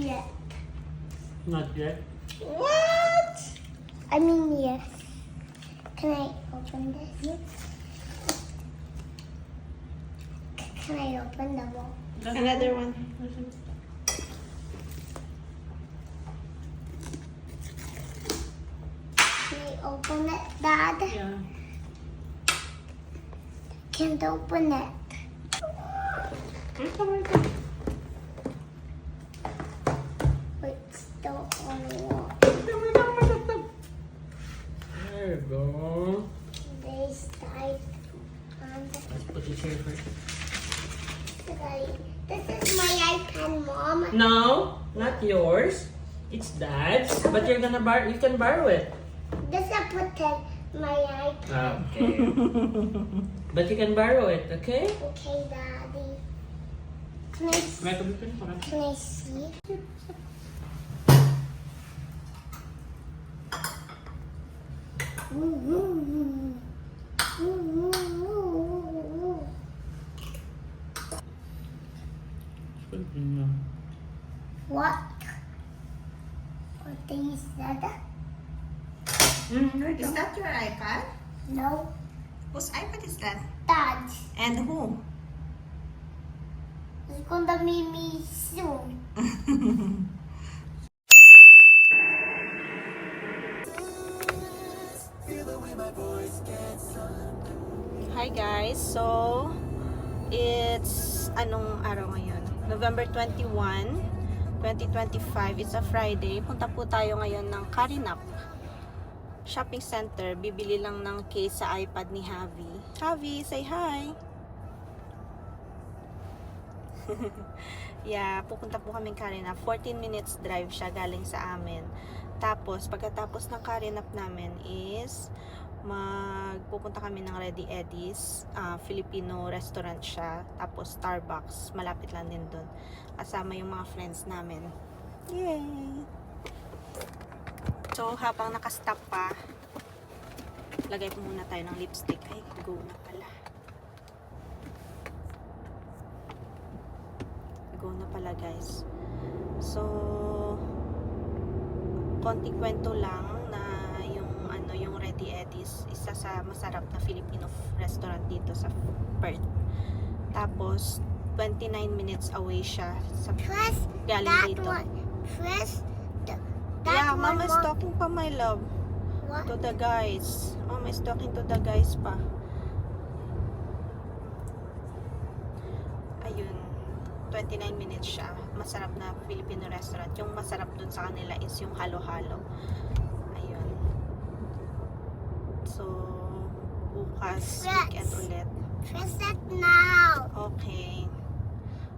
yet. Not yet. What? I mean, yes. Can I open this? Can I open the wall? Another one. Can I open it, Dad? Yeah. Can't open it. Wait, still on the wall. There you go. This side on the Let's put it here first. side. This is my iPad, Mom. No, not yours. It's Dad's. But you're gonna borrow. You can borrow it. This I put in my iPad. Okay. But you can borrow it. Okay. Okay, Daddy. Can I see? May kabit ko na. Can I see? What? What they said? Is that your iPad? No, Whose iPad is that? Dad. And who? It's gonna be me soon. Hi guys, so it's anong araw ngayon? November 21, 2025. It's a Friday. Punta po tayo ngayon ng Karinap Shopping Center. Bibili lang ng case sa iPad ni Javi. Javi, say hi! Yeah, pupunta po kaming Karinap. 14 minutes drive siya galing sa amin. Tapos, pagkatapos ng Karinap namin is magpupunta kami ng Ready Eddie's, Filipino restaurant siya, tapos Starbucks, malapit lang din dun, kasama yung mga friends namin. Yay! So habang nakastop pa, lagay po muna tayo ng lipstick. Ay, go na pala. Go na pala guys. So konting kwento lang na yung Ready Eddie's, isa sa masarap na Filipino restaurant dito sa Perth. Tapos 29 minutes away siya sa Press galing that dito. one. Press that Yeah, one. Mama is talking pa, my love. What? To the guys. Mama is talking to the guys pa. Ayun. 29 minutes siya. Masarap na Filipino restaurant. Yung masarap dun sa kanila is yung halo-halo. Ayun. So, bukas, Yes. weekend ulit. Press that now. Okay.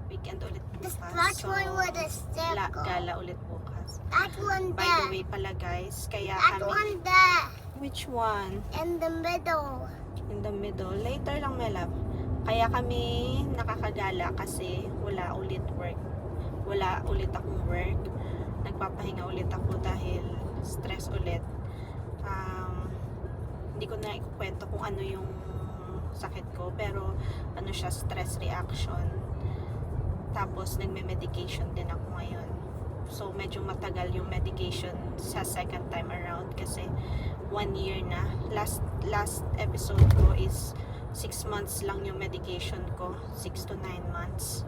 Weekend ulit The bukas. scratch one with a circle. Gala ulit bukas. That one By the there. way pala guys, kaya That kami... one there. Which one? In the middle. In the middle. Later lang, my love. Kaya kami nakakagala kasi wala ulit work. Wala ulit akong work. Nagpapahinga ulit ako dahil stress ulit. Hindi ko na ikukwento kung ano yung sakit ko. Pero ano siya, stress reaction. Tapos nagme-medication din ako ngayon. So medyo matagal yung medication sa second time around kasi 1 year na. Last episode ko is 6 months lang yung medication ko, 6 to 9 months.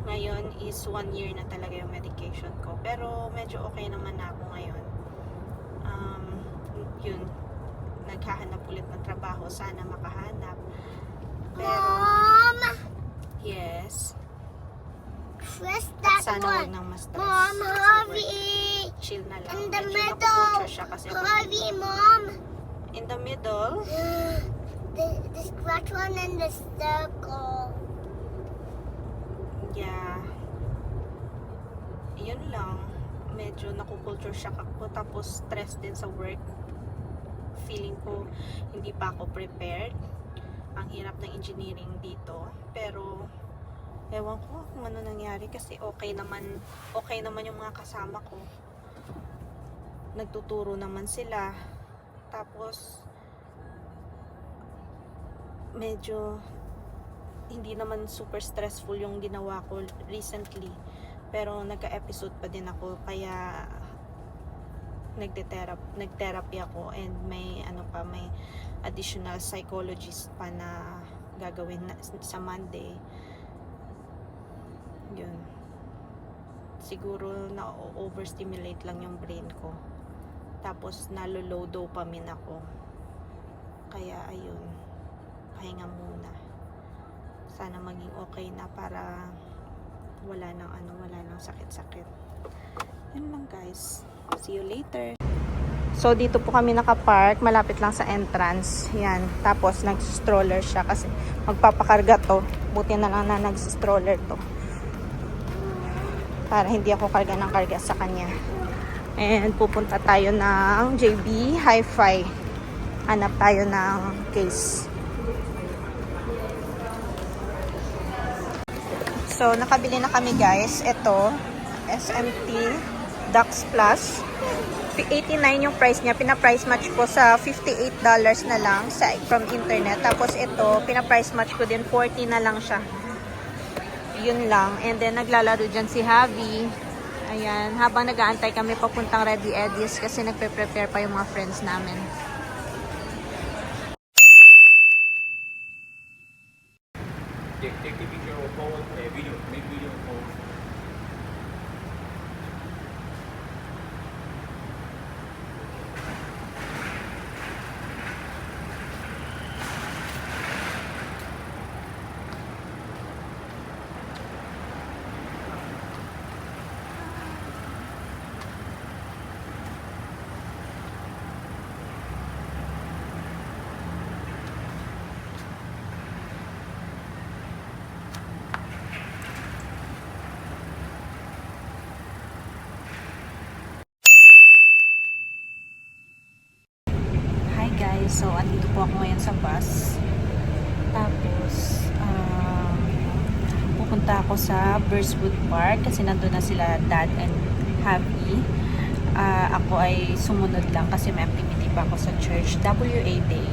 Ngayon is 1 year na talaga yung medication ko. Pero medyo okay naman na ako ngayon. Yun, naghahanap ulit ng trabaho. Sana makahanap. Pero, Mom. yes. Press At that sana wag one. nang ma-stress. Mom, sa work. Harvey. Chill na lang. In the Medyo middle. nakukulture siya kasi Harvey, Mom. in the middle. The scratch one in the circle. Yeah. Yun lang. Medyo nakukulture shock ako. Tapos stress din sa work. Feeling ko hindi pa ako prepared. Ang hirap ng engineering dito. Pero ewan ko kung ano nangyari kasi okay naman yung mga kasama ko. Nagtuturo naman sila. Tapos medyo hindi naman super stressful yung ginawa ko recently. Pero nagka-episode pa din ako, kaya nag-therapy ako, and may may additional psychologist pa na gagawin sa Monday. Yun. Siguro na overstimulate lang yung brain ko. Tapos nalo-low dopamine ako. Kaya ayun, pahinga muna. Sana maging okay na para wala nang sakit-sakit. Yun lang guys. See you later. So dito po kami nakapark, malapit lang sa entrance. Yan. Tapos nag-stroller siya kasi magpapakarga to. Buti na lang na nag-stroller to. Para hindi ako karga ng karga sa kanya. And pupunta tayo ng JB Hi-Fi. Hanap tayo ng case. So, nakabili na kami guys. Ito, SMT Dux Plus. 89 yung price niya. Pina-price match ko sa $58 na lang from internet. Tapos ito, pina-price match ko din 40 na lang siya. Yun lang. And then, naglalaro dyan si Javi. Ayan. Habang nag-aantay kami papuntang Ready Eddies kasi nagpe-prepare pa yung mga friends namin. Take the picture or forward video, make video forward. Hi guys, so andito po ako ngayon sa bus. Tapos pupunta ako sa Burswood Park kasi nandun na sila Dad and Javi. Ako ay sumunod lang kasi may activity pa ako sa church, WA Day.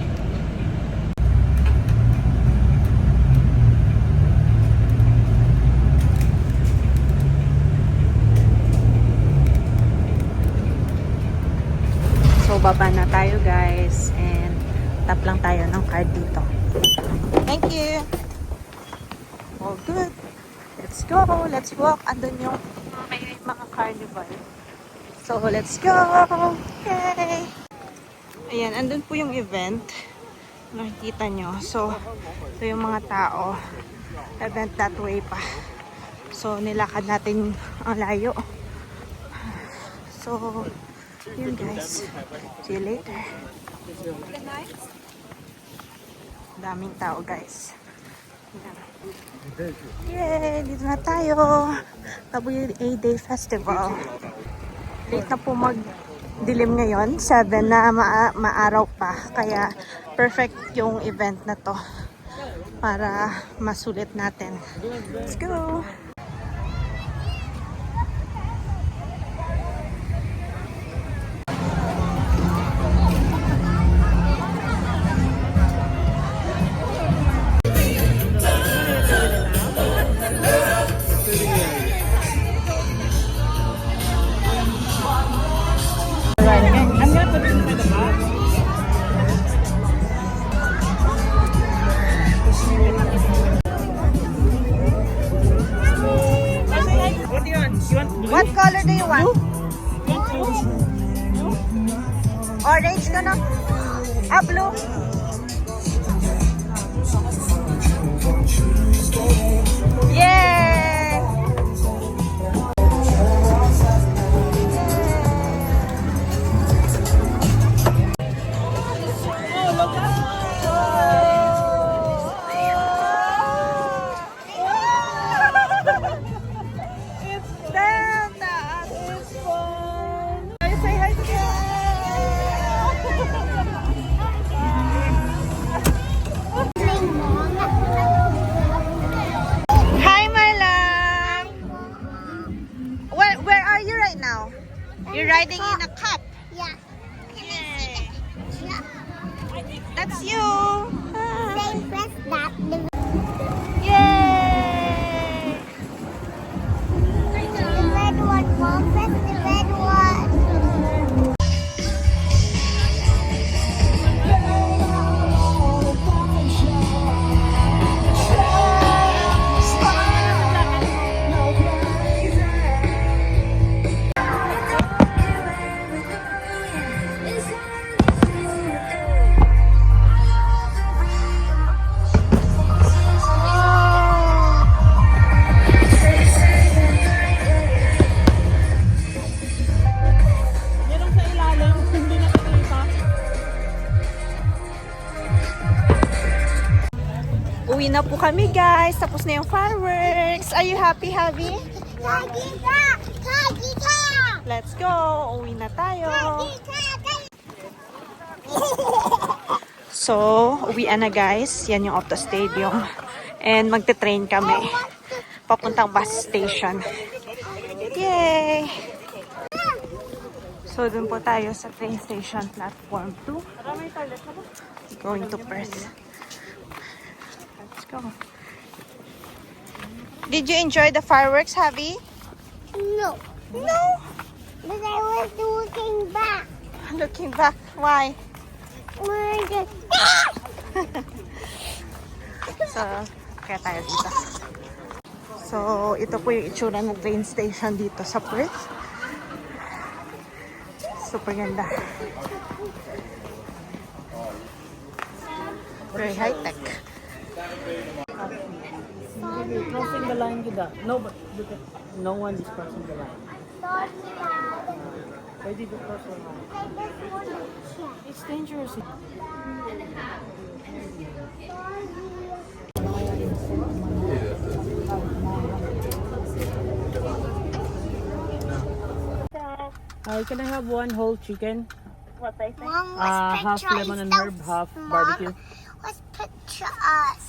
So, baba na tayo guys. And tap lang tayo ng card dito. Thank you! All good. Let's go! Let's walk. Andun yung may mga carnival. So, let's go! Yay! Ayan, andun po yung event. Nakikita nyo. So, ito yung mga tao. Event that way pa. So, nilakad natin ang layo. So, yun guys. See you later. Daming tao guys. Yay! Dito na tayo. WA Day Festival. Late na po mag-dilim ngayon. 7 na maaraw pa. Kaya perfect yung event na to. Para masulit natin. Let's go! What color do you want? Orange ka na? Blue? Yay! You're riding in a cup. Yeah. Yay. Yeah. That's you. They press that. Yay. Uwi na po kami guys. Tapos na yung fireworks. Are you happy, Javi? Kagita! Kagita! Let's go. Uwi na tayo. So, uwian na guys. Yan yung Opto Stadium. And magte-train kami. Papuntang bus station. Yay! So, dun po tayo sa train station, platform 2. Going to Perth. Let's go. Did you enjoy the fireworks, Javi? No. No. But I was looking back. Looking back, why? We're just... So, kaya tayo dito. So, ito po yung itsura ng train station dito sa Perth. Super ganda. Very high-tech. Crossing the line kita. No, but look at, no one is crossing the line. Sorry, Dad. Why did you cross the line? I just want to check. It's dangerous. Can I have one whole chicken? What I think? Mom, let's Half picture lemon and us. herb, half Mom, barbecue. let's picture us.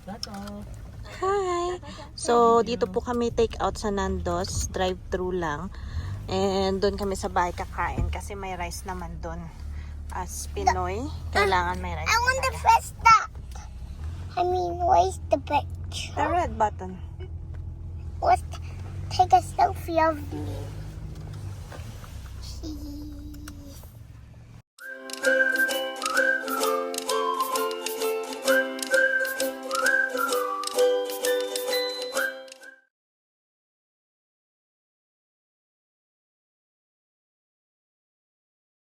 That's all. Hi! So, dito po kami take out sa Nando's. Drive-thru lang. And doon kami sa bahay kakain kasi may rice naman doon. As Pinoy, kailangan may rice. I want to talaga. press that. I mean, where's the picture? The red button. Let's take a selfie of me.